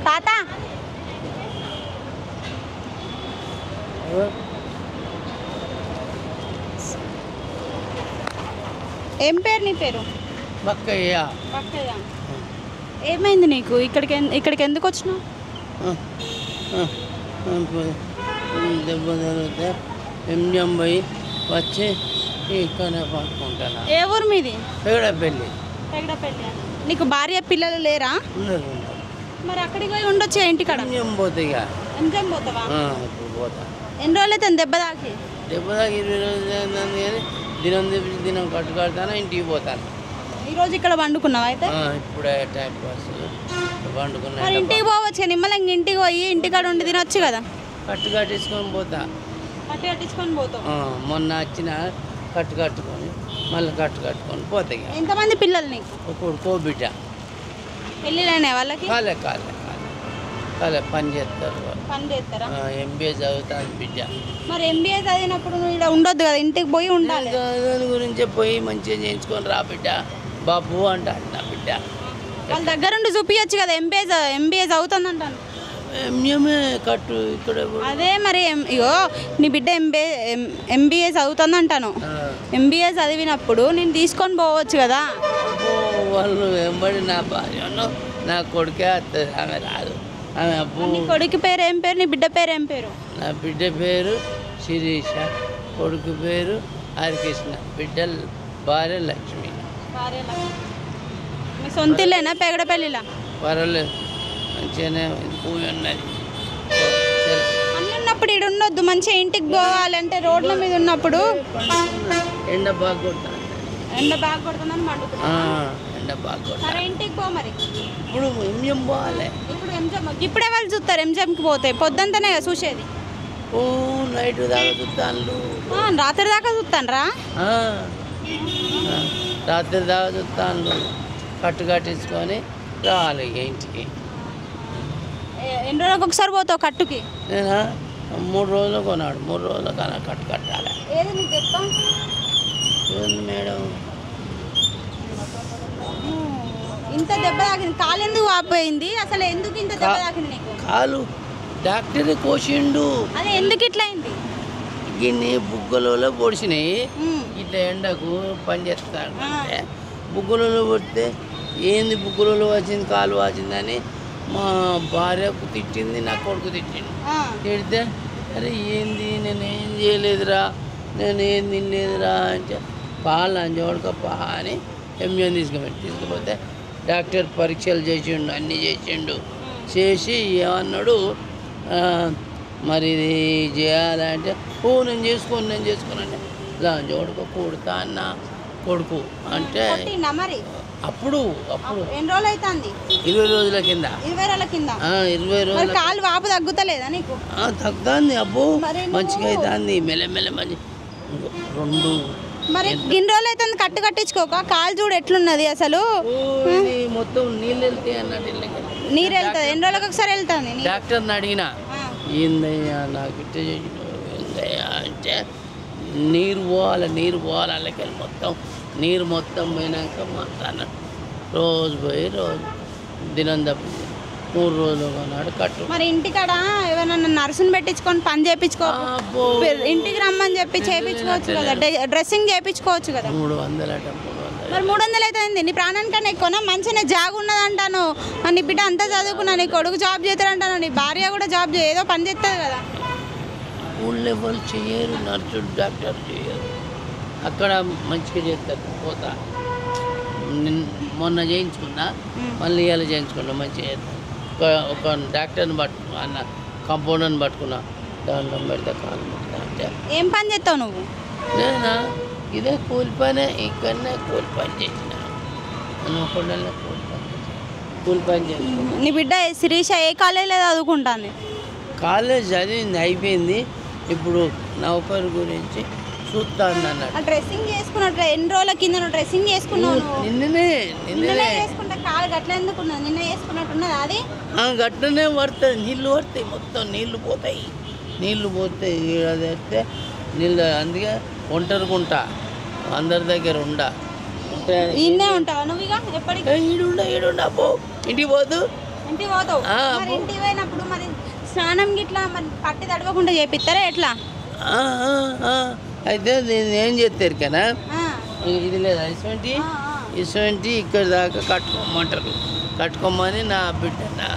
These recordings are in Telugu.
తాత ఏం పేరు నీ పేరు? బక్కయ్య. బక్కయ్య. ఏమైంది నీకు? ఇక్కడికి ఎందుకు వచ్చినావు? దెబ్బ తగిలితే ఎంజం పోయి వచ్చి ఇక్కడనే పడుకుంటాను. ఏ ఊరు మీది? పెగడపల్లి. పెగడపల్లి. నీకు భార్య పిల్లలు లేరా? ఉన్నారు. మరి అక్కడికి పోయి ఉండొచ్చు ఇంటికాడ. ఎంజం పోతే ఇక ఎంజం పోతావా? ఇప్పుడు పోతా. ఎన్ని రోజులు అయితే దెబ్బ తాకి? దెబ్బ తాకి 20 రోజులు అయింది కానీ దినం తెప్పించి దినం కట్టుకడతాను, ఇంటికి పోతాను. ఈరోజు ఇక్కడ వండుకున్నావా అయితే? ఇప్పుడే టైం పాస్ వండుకున్నా. మరి ఇంటికి పోవచ్చు, నిమ్మలంగా ఇంటికి పోయి ఇంటికాడ ఉండి తినొచ్చు కదా. కట్టు కట్టించుకొని పోతా. కట్టు కట్టించుకొని పోతావు? మొన్న వచ్చిన కట్టు కట్టుకొని మళ్ళీ కట్టు కట్టుకొని పోతాయి. ఎంతమంది పిల్లలు నీకు? ఒకడుకో బిడ్డ. పెళ్ళిళ్ళైనా వాళ్ళకి? కాలే పని చేస్తారు. పని చేస్తారా? ఎంబీఏ చదువుతాను బిడ్డ. మరి ఎంబీఏ చదివినప్పుడు నువ్వు ఇక్కడ ఉండొద్దు కదా, ఇంటికి పోయి ఉండాలి. దాని గురించే పోయి మంచిగా చేయించుకొని రా బిడ్డ బాబు అంటాడు నా బిడ్డ. వాళ్ళ దగ్గరుండి చూపించచ్చు కదా, ఎంబీఏ చదువుతుంది అంటాను. ఎంఏ కట్టు ఇక్కడ. అదే మరి ఇగో నీ బిడ్డ ఎంబీఏ చదువుతుంది అంటాను. ఎంబీఏ చదివినప్పుడు నేను తీసుకొని పోవచ్చు కదా. వాళ్ళు వెంబడి నా భార్యను నా కొడుకే వస్తుంది, ఆమె రాదు. ఆమె నీ కొడుకు పేరు ఏం పేరు? నీ బిడ్డ పేరు ఏం పేరు? నా బిడ్డ పేరు శిరీష, కొడుకు పేరు హరికృష్ణ, బిడ్డ భార్య లక్ష్మి. మీ సొంత ఇల్లేనా పెగడపల్లిలా? పర్వాలేదు, మంచిగానే పూజ ఉన్నది. అన్నీ ఉన్నప్పుడు ఇక్కడ ఉండొద్దు, మంచిగా ఇంటికి పోవాలంటే రోడ్ల మీద ఉన్నప్పుడు. ఎండ బాగా కొడుతుంది. ఎండ బాగా కొడుతుందని పండుకుంటా. ఎండ బాగా కొడుతుంది. సరే ఇంటికి పో మరి. ఇప్పుడు ఎంజం పోవాలి. ఇప్పుడు ఎంజమ్ ఇప్పుడే వాళ్ళు చూస్తారు, ఎంజమ్కి పోతే పొద్దుంతనే చూసేది. నైట్ దాకా చూస్తాను. రాత్రి దాకా చూస్తాను రా. రాత్రి దాకా చూస్తాను. కట్టు కట్టించుకొని రావాలి ఇంటికి. ఎన్ని రోజులకు ఒకసారి పోతావు కట్టుకి? నేనా 3 రోజులు కొన్నాడు, 3 రోజులు కన్నా కట్టు కట్టాలి. ఏది నీకు చెప్తా మేడం. ఇంత దెబ్బ తాకింది, కాలు ఎందుకు వాపోయింది అసలు? ఎందుకు ఇంత దెబ్బ తాకింది నీకు? కాలు డాక్టర్ కోసిండు. అదే ఎందుకు ఇట్లా అయింది? గిన్ని బుగ్గలలో పొడిచినాయి. ఇట్లా ఎండకు పని చేస్తాడు అంటే బుగ్గలలో పడితే ఏంది బుగ్గలలో వచ్చింది, కాలు వచ్చిందని మా భార్యకు తిట్టింది, నా కొడుకు తిట్టిండు. తిడితే అరే ఏంది నేనేం చేయలేదురా, నేనేం తినలేదురా అంటే పాలు అంజోడకప్ప అని ఎంజం తీసుకుపోతే డాక్టర్ పరీక్షలు చేసిండు, అన్నీ చేసిండు. చేసి ఏమన్నాడు, మరి ఇది చేయాలంటే నేను చేసుకోను అంటే లంజోడక కొడుతా అన్న కొడుకు అంటే అప్పుడు ఎన్ని రోజులు అవుతుంది? 20 రోజుల కింద. 20 రోజుల కింద. 20 రోజుల కాలు వాపు తగ్గుతలేదా నీకు? తగ్గుతుంది. అబ్బో మంచిగా అవుతుంది, మెల్లమెల్ల మంచి 2. మరి ఇన్ని రోజులు అవుతుంది కట్టు కట్టించుకోక, కాలు చూడు ఎట్లున్నది అసలు. మొత్తం నీళ్ళు వెళ్తాయి అన్నట్టు. నీరు వెళ్తుంది, ఎన్ని రోజులకు ఒకసారి వెళ్తుంది? డాక్టర్ని అడిగినా ఏందయ్యా నాకు ఇట్ట ఏందయ్యా అంటే నీరు పోవాలి అల్లకెళ్ళి నీరు మొత్తం పోయినాక మాట్లాడిన రోజు దినం తప్పింది 3 రోజులు కొన్నాడు కట్టు. మరి ఇంటికాడ ఎవరైనా నర్సుని పెట్టించుకొని పని చేయించుకో, ఇంటికి రమ్మని చెప్పి చేయించుకోవచ్చు కదా, డ్రెస్సింగ్ చేయించుకోవచ్చు కదా. 300 అట. 300. మరి 300 అవుతుంది, నీ ప్రాణానికన్నా ఎక్కువనా? మంచిగా జాగ్ ఉన్నదంటాను, నీ బిడ్డ అంతా చదువుకున్నా, నీ కొడుకు జాబ్ చేస్తాడంటాను, నీ భార్య కూడా జాబ్ ఏదో పని చేస్తుంది కదా. ఊళ్ళో వాళ్ళు చేయరు, నర్సులు డాక్టర్ చేయరు, అక్కడ మంచిగా చేస్తారు. పోతా మొన్న చేయించుకున్నా, మళ్ళీ ఇవాళ చేయించుకున్నా, మంచిగా చేస్తారు. ఒక డాక్టర్ని పట్టుకున్నా, అన్న కంపౌండర్ని పట్టుకున్నా, దాంట్లో పెడితే కాలు అంటే. ఏం పని చేస్తావు నువ్వు? నేనా ఇదే కూలి పనే, ఇక్కడనే కూలి పని చేసిన, కూలి పని చేసిన. నీ బిడ్డ శిరీష ఏ కాలేజీలో చదువుకుంటుంది? కాలేజ్ చదివింది, అయిపోయింది. ఇప్పుడు నౌకరు గురించి చూస్తాను అన్నట్టు. డ్రెస్సింగ్ చేసుకున్నట్టు ఎన్ని రోజుల కింద డ్రెస్సింగ్ చేసుకున్నావు? నిన్ననే చేసుకుంటే కాలు గట్ల ఎందుకున్నది? నిన్న చేసుకున్నట్టున్నది అది. గట్లనే పడుతుంది, నీళ్ళు పడతాయి, మొత్తం నీళ్ళు పోతాయి. అది అయితే నీళ్ళు, అందుకే ఒంటరిగుంటా, అందరి దగ్గర ఇన్నే ఉంటావా నువ్వు? ఇక ఎప్పటికీ ఈడుండా పో, ఇంటికి పోదు ఇంటికి పోతావు ఆ, మరి ఇంటికి పోయినప్పుడు మరి స్నానం గిట్లా మరి పట్టి తడవకుండా చేపిస్తారా ఎట్లా? ఆ, ఆ, ఆ. అయితే నేను ఏం చెప్తారు కదా, ఆ, ఇది లేదా ఇటువంటి ఆ, ఆ. ఇటువంటి ఇక్కడ దాకా కట్టుకోమంటారు. కట్టుకోమని నా బిడ్డ నా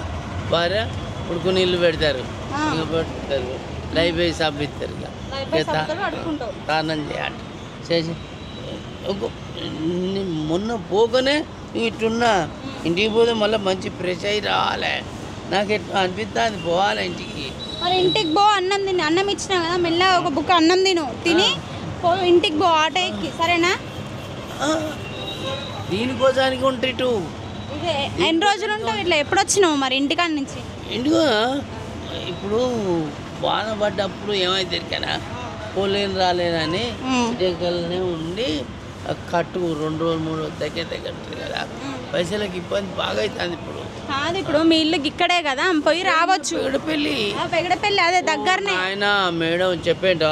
భార్య ఉడుకు నీళ్ళు పెడతారు, ఆ. ఇక పెడతారు, లైఫ్ బాయ్ సబ్బు ఇస్తారు. లైఫ్ బాయ్ సబ్బుతో కడుక్కుంటావు. స్నానం చేయాలి చేసి మొన్న పోగానే ఇట్టున్నా, ఇంటికి పోతే మళ్ళీ మంచి ఫ్రెష్ అయ్యి రావాలి. నాకు ఎట్లా అనిపిస్తుంది పోవాలి ఇంటికి. మరి ఇంటికి పో, అన్నం తిని, అన్నం ఇచ్చినా కదా మెల్లగా ఒక బుక్క అన్నం తిని పో, ఇంటికి పో ఆటో ఎక్కి, సరేనా? ఆ, దీనికోసానికి ఉంటే ఇటు ఇదే ఎన్ని రోజులు ఉంటావు ఇట్లా? ఎప్పుడు వచ్చినావు మరి ఇంటికాడ నుంచి? ఇంటిగా ఇప్పుడు వాన పడ్డప్పుడు ఏమైతే కదా పోలేని రాలేనని దగ్గరనే ఉండి ఆ కట్టు 2 రోజులు 3 రోజులు దగ్గర కదా, పైసలకి ఇబ్బంది బాగా అవుతుంది. ఇప్పుడు కాదు, ఇప్పుడు మీ ఇల్లు ఇక్కడే కదా, పోయి రావచ్చు. పెళ్ళి పెగడపల్లి అదే దగ్గరనే. ఆయన మేడం చెప్పేట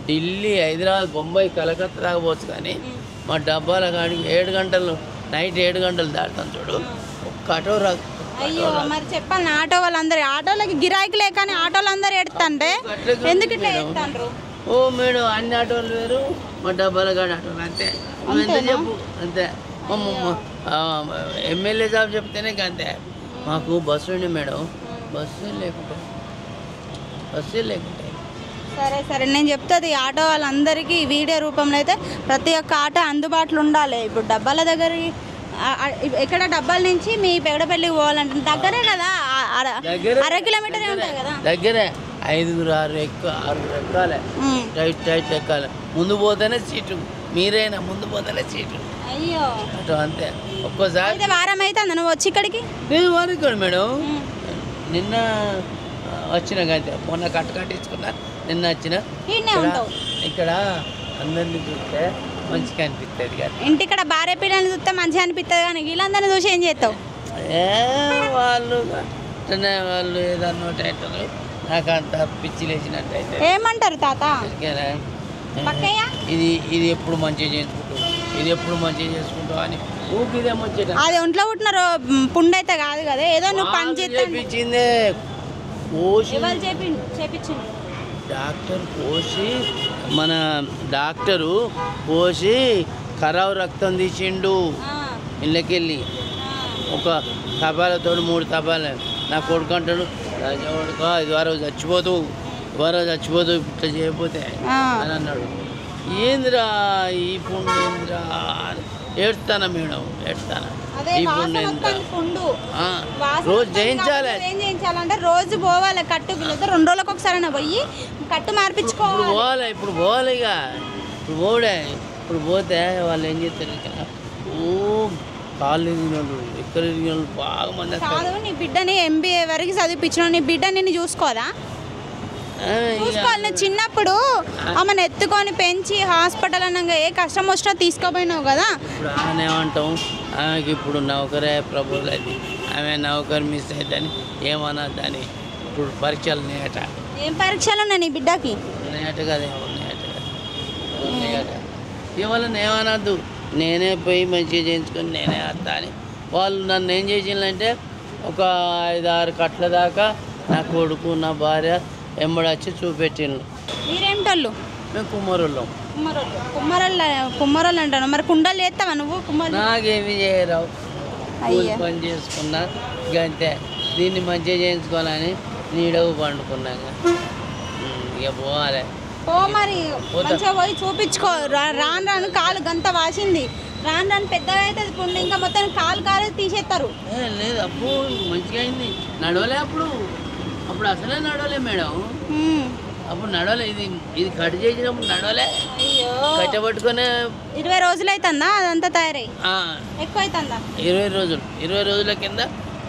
ఢిల్లీ, హైదరాబాద్, బొంబాయి, కలకత్తా దాకపోవచ్చు, కానీ మా డబ్బాల కాడికి 7 గంటలు నైట్ 7 గంటలు దాటుతాను చూడు, ఒక్క ఆటో రా. అయ్యో మరి చెప్పాలి, ఆటో వాళ్ళందరూ ఆటోలకి గిరాకీ లేకని ఆటోలు అందరూ ఎడుతుంటే ఎందుకు ఇట్లా ఎడుతాండ్రు? ఓ మేడం అన్ని ఆటోలు వేరు, మా డబ్బాల కాడి ఆటోలు అంతే. నువ్వు ఎంత చెప్పు అంతే. ఎమ్మెల్యే జాబ్ చెప్తేనే అంతే. మాకు బస్సు ఉండి మేడం, బస్సు లేకుంటే సరే సరే, నేను చెప్తుంది ఆటో వాళ్ళందరికీ వీడియో రూపంలో అయితే ప్రతి ఒక్క ఆటో అందుబాటులో ఉండాలి. ఇప్పుడు డబ్బాల దగ్గరికి ఎక్కడ డబ్బాల నుంచి మీ పెగడపల్లికి పోవాలంటే దగ్గరే కదా, 1/2 కిలోమీటరే ఉంటుంది కదా. దగ్గరే 5 6 ఎక్కాలి, టైట్ ఎక్కాలి. ముందు పోతేనే సీటు, మీరైనా ముందు పోతేనే సీటు. అయ్యో అటు అంతే. ఒక్కోసారి అయితే వారం అయితే నువ్వు వచ్చి ఇక్కడికి? నేను వారికి మేడం నిన్న వచ్చిన అంతే, మొన్న కట్టించుకున్నా, నిన్న వచ్చిన. ఇక్కడ అందరినీ చూస్తే మంచిగా అనిపిస్తుంది కదా, ఇంటిక్కడ భార్య పిల్లల్ని చూస్తే మంచిగా అనిపిస్తుంది, కానీ వీళ్ళందరినీ చూసి ఏం చేస్తావు? వాళ్ళు ఏదన్నా అంటారు, నాకు అంత పిచ్చి లేచినట్టు అయితే. ఏమంటారు తాత? ఇది ఎప్పుడు మంచిగా చేసుకుంటావు, ఇది ఎప్పుడు మంచిగా చేసుకుంటావు అని ఊపిదే మంచిగా. అది ఒంట్లో పుట్టిన పుండు అయితే కాదు కదా, ఏదో నువ్వు పని చేయించిందే. కోసి చేపించింది డాక్టర్, కోసి మన డాక్టరు కోసి ఖరాబ్ రక్తం తీసిండు ఇళ్ళకెళ్ళి. ఒక తపాలతో 3 తపాలు. నా కొడుకు అంటాడు, రాజవాడుక 5 రోజు చచ్చిపోతూ ఇట్లా చేయకపోతే అని అన్నాడు. ఏందిరా ఈ పుండు, ఏందిరా ఏడుస్తానా మేడం, ఏడుస్తానా ఈ పుండు ఏంద్రా. రోజు చేయించాలి. ఏం చేయించాలంటే రోజు పోవాలి కట్టు, 2 రోజులకు ఒకసారి పోయి కట్టు మార్పించుకోవాలి. ఇప్పుడు పోవాలి ఇక, ఇప్పుడు పోతే వాళ్ళు ఏం చేస్తారు, ఇక్కడ కాళ్ళు ఇరిగిన వాళ్ళు, ఎక్కడ ఇరిగిన వాళ్ళు బాగా మంది. కాదు, నీ బిడ్డని MBA వరకు చదివిపించిన నీ బిడ్డ నిన్ను చూసుకోదా? చూసుకోవాలి. నేను చిన్నప్పుడు ఆమెను ఎత్తుకొని పెంచి హాస్పిటల్ అన్నాక ఏ కష్టం వచ్చినా తీసుకోపోయినావు కదా. ఇప్పుడు ఆమె ఏమంటాం, ఆమెకి ఇప్పుడు నౌకరే ప్రపోజల్ అయితే ఆమె నౌకరు మిస్ అవుతుందని ఏమన్నదని. ఇప్పుడు పరీక్షలు ఉన్నాయట. ఏం పరీక్షలు ఉన్నాయి నీ బిడ్డకి? ఉన్నాయట కదా, ఉన్నాయట. ఇవాళ ఏమనద్దు, నేనే పోయి మంచిగా చేయించుకొని నేనే వస్తా అని. వాళ్ళు నన్ను ఏం చేసిందంటే ఒక 5-6 కట్ల దాకా నా కొడుకు నా భార్య ఎంబడొచ్చి చూపెట్టిండు. మీరేమిటోళ్ళు? మేము కుమ్మరోళ్ళం. కుమ్మరోళ్ళు అంటాను. మరి కుండలు చేస్తావా నువ్వు? నాకేమి చేయరావు, పని చేసుకున్నా ఇక అంతే. దీన్ని మంచిగా చేయించుకోవాలని నీడవు పండుకున్నాక ఇక పోవాలి. మరి మంచిగా పోయి చూపించుకో. రాను కాలు గంత వాసింది, రాను పెద్దగా అవుతుంది పుండు, ఇంకా మొత్తం కాలు తీసేస్తారు. లేదు అప్పు మంచిగా అయింది, నడవలే అప్పుడు అసలే నడవలే మేడం. అప్పుడు నడవలే, ఇది కట్ చేసినప్పుడు నడవలే. కట్టబట్టుకునే 20 రోజులు అవుతుందా అదంతా తయారై? ఎక్కువ అవుతుందా? 20 రోజుల కింద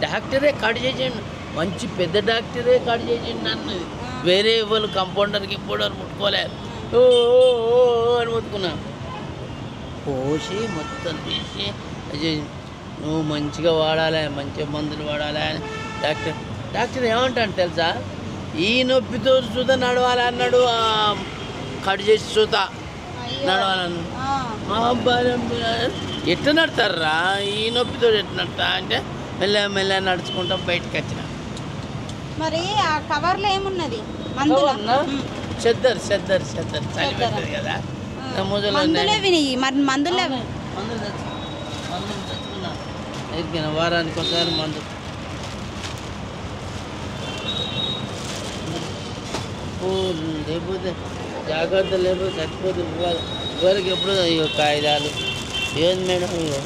డాక్టరే కట్ చేసిండు, మంచి పెద్ద డాక్టరే కట్ చేసిండు నన్ను. వేరే వాళ్ళు కంపౌండర్కి ముట్టుకోలే, ఓ అని ముట్టుకున్నా. పోసి మొత్తం తీసి నువ్వు మంచిగా వాడాలి, మంచిగా మందులు వాడాలి అని డాక్టర్ ఏమంటాడు తెలుసా, ఈ నొప్పితో చూత నడవాలి అన్నాడు. కట్ చేసి చూత నడవాలన్నాడు. ఎట్లా నడతారా ఈ నొప్పితో, ఎట్లా నడతా అంటే మెల్ల నడుచుకుంటా బయటకు వచ్చిన. మరి ఆ కవర్లో ఏమున్నది? మందులా? చెద్దరు చలి పెడుతుంది కదా మందులే విని. మరి మందులే మందులు తెచ్చుకున్నా. ఎరికిన వారానికి ఒకసారి మందు. లేకపోతే జాగ్రత్త లేకపోతే చచ్చిపోతుంది. ఇవరికి ఎప్పుడు ఇక కాగితాలు ఏంది మేడం, ఇగో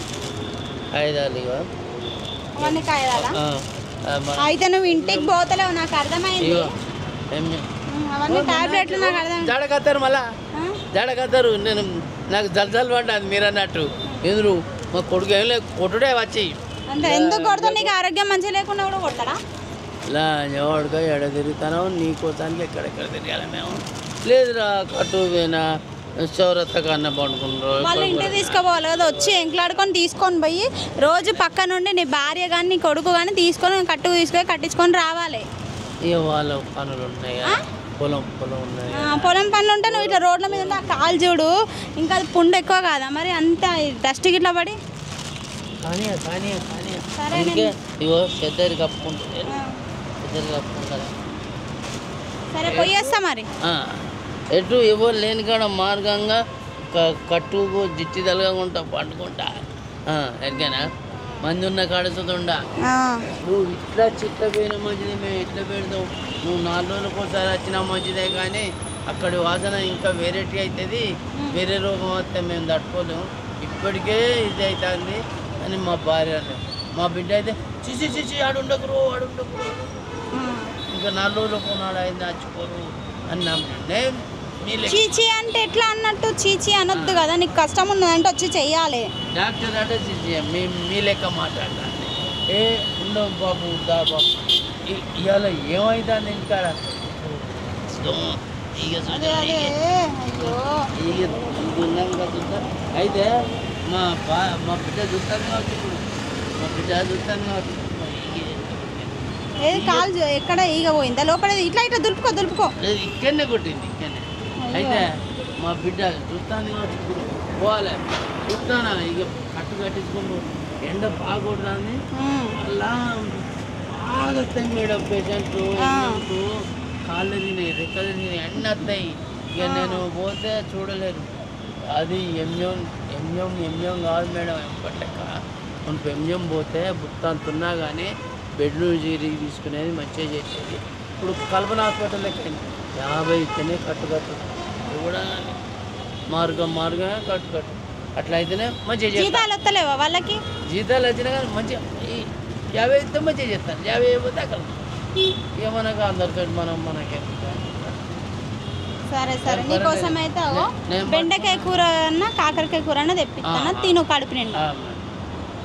కాగితాలు ఇగో అవన్నీ కాయదాలా? అయితే నువ్వు ఇంటికి పోతలేవు, నాకు అర్థమైంది. అవన్నీ టాబ్లెట్లు నాకు అర్థం. జడకత్తారు మళ్ళా జడకత్తారు. నేను నాకు జలజలు పడ్డది మీరు అన్నట్టు. ఎందుకు మా కొడుకు ఏం లేదు కొట్టుడే వచ్చి. అంటే ఎందుకు కొడతావు? నీకు ఆరోగ్యం మంచిగా లేకుండా కూడా కొడతాడా? ఇలా ఎవడిగా ఎడ తిరుగుతానో నీకోసానికి ఎక్కడెక్కడ తిరగాలి మేము. లేదురా కట్టువేనా చౌరత్త కన్నా పండుకున్నారు. వాళ్ళు ఇంటికి తీసుకుపోవాలి కదా, వచ్చి ఎంకలాడుకొని తీసుకొని పోయి రోజు పక్క నుండి నీ భార్య కానీ నీ కొడుకు కానీ తీసుకొని కట్టించుకొని రావాలి. ఇక వాళ్ళ పనులు ఉన్నాయి, పొలం ఉన్నాయి. పొలం పనులు ఉంటే నువ్వు ఇట్లా రోడ్ల మీద ఉంటే ఆ కాలు చూడు, ఇంకా అది పుండు ఎక్కువ కాదా మరి? అంత డస్ట్ గిట్లా పడి. కానీ అందుకే ఇగో చెద్దరి కప్పుకుంటుంది. సరే పోయేస్తా మరి. ఎటు ఎవరు లేని కాడ మార్గంగా కట్టుకు జిట్టి తలగకుండా పండుకుంటా. ఎరికేనా మంది ఉన్న కాడ చూతుండా. నువ్వు ఇట్లా చిట్ల పోయిన మంచిదే, మేము ఇట్లా పెడతాం. నువ్వు 4 రోజులకు ఒకసారి వచ్చినా మంచిదే, కానీ అక్కడి వాసన ఇంకా వెరైటీ అవుతుంది. వేరే రోగం వస్తే మేము తట్టుకోలేము. ఇప్పటికే ఇది అవుతుంది అని మా భార్య, మా బిడ్డ అయితే చిచి ఆడుండకురు ఇంకా 4 రోజులకు నాడు అయింది నచ్చుకోరు అని చీచి అంటే ఎట్లా అన్నట్టు? చీచి అనొద్దు కదా, నీకు కష్టం ఉన్నదంటే వచ్చి చెయ్యాలి. డాక్టర్ అంటే చీచి మీ లెక్క మాట్లాడాలి. ఉండవు బాబు బాబు ఇవాళ ఏమవుతుంది ఇంకా అయితే మా బిడ్డ చూస్తాను కాబట్టి ఏది కాలు ఎక్కడ ఈగ పోయిందా లోపల? ఇట్లా దులుపుకో. ఇక్కడనే కొట్టింది ఇక్కడనే. అయితే మా బిడ్డ చూస్తాను కాబట్టి ఇప్పుడు పోవాలి. చూస్తానా ఇక కట్టించుకుంటూ ఎండ బాగా కొడుతుంది. అలా బాగా వస్తాయి మేడం పేషెంట్లు. కాళ్ళు తినాయి, రెక్కలు తినాయి, అన్నీ వస్తాయి. ఇక నేను పోతే చూడలేరు. అది ఎంఎం కాదు మేడం, ఎప్పట్లెక్క మనం ఎంఎం పోతే బుత్తంతున్నా కానీ బెడ్లు జీరి తీసుకునేది మంచిగా చేసేది. ఇప్పుడు కల్పన హాస్పిటల్ లెక్క 50 ఇస్తేనే కట్టు కూడా మార్గం కట్టు అట్లా అయితేనే మంచిగా జీతాలు వస్తలేవా వాళ్ళకి? జీతాలు వచ్చినా కానీ మంచిగా 50 ఇస్తే మంచిగా చేస్తాను. 50 అయిపోతే అక్కడ ఇక మనకు అందరికీ మనకే. సరే నీకోసం అయితే బెండకాయ కూర అన్న కాకరకాయ కూర అన్న తెప్పిస్తాను, తిను కడుపు నిండా.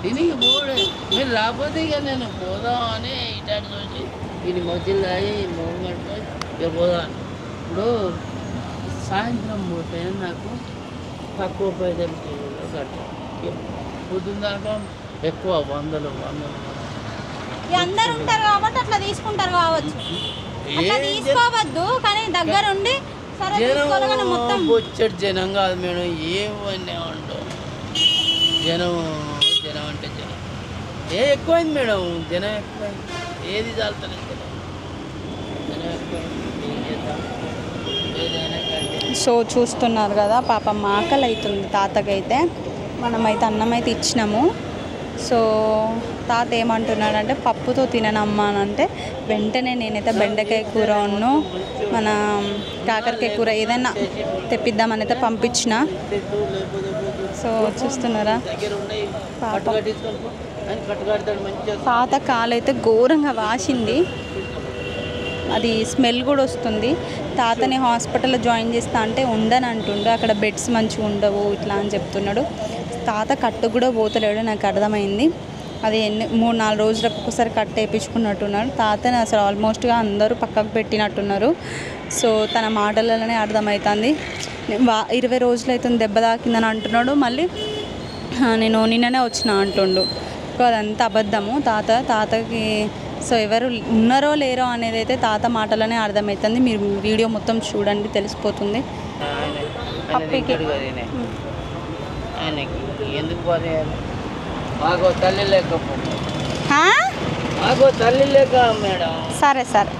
తిని పోడే మీరు రాకపోతే ఇక నేను పోదాం అని ఇటాడు చూసి దీని మధ్యలో మొహం కట్టుకొని ఇక పోదాం. ఇప్పుడు సాయంత్రం పోతే నాకు తక్కువ పైసలు కట్టాలి. పొద్దున్న దాకా ఎక్కువ వందలు అందరు ఉంటారు కాబట్టి అట్లా తీసుకుంటారు కావచ్చు. అట్లా తీసుకోవద్దు కానీ దగ్గరుండి మొత్తం వచ్చాడు జనం కాదు మేడం. ఏమన్నా ఉండవు జనం అంటే జనం ఎక్కువైంది మేడం. జనం ఎక్కువైంది, ఏది చాలుతుంది జనం ఎక్కువైంది. ఏం చేద్దాం ఏదైనా కంటే. సో చూస్తున్నారు కదా పాపం ఆకలి అవుతుంది తాతకైతే. మనమైతే అన్నం అయితే ఇచ్చినాము. సో తాత ఏమంటున్నాడంటే పప్పుతో తిననమ్మా అని అంటే వెంటనే నేనైతే బెండకాయ కూర మన కాకరకాయ కూర ఏదైనా తెప్పిద్దామని అయితే పంపించిన. సో చూస్తున్నారా తాత కాలైతే ఘోరంగా వాసింది, అది స్మెల్ కూడా వస్తుంది. తాతని హాస్పిటల్లో జాయిన్ చేస్తా అంటే ఉండని అంటుండు, అక్కడ బెడ్స్ మంచిగా ఉండవు ఇట్లా అని చెప్తున్నాడు. తాత కట్టు కూడా పోతలేడు, నాకు అర్థమైంది. అది 3-4 రోజులకు ఒకసారి కట్టు వేయించుకున్నట్టున్నాడు. తాతని అసలు ఆల్మోస్ట్గా అందరూ పక్కకు పెట్టినట్టున్నారు. సో తన మాటలలోనే అర్థమవుతుంది. 20 రోజులు అవుతుంది దెబ్బ తాకిందని అంటున్నాడు. మళ్ళీ నేను నిన్ననే వచ్చిన అంటుండు. అదంతా అబద్ధము. తాతకి సో ఎవరు ఉన్నారో లేరో అనేది అయితే తాత మాటలోనే అర్థమవుతుంది. మీరు వీడియో మొత్తం చూడండి, తెలిసిపోతుంది. మాకు తల్లి లేక మేడం. సరే సరే.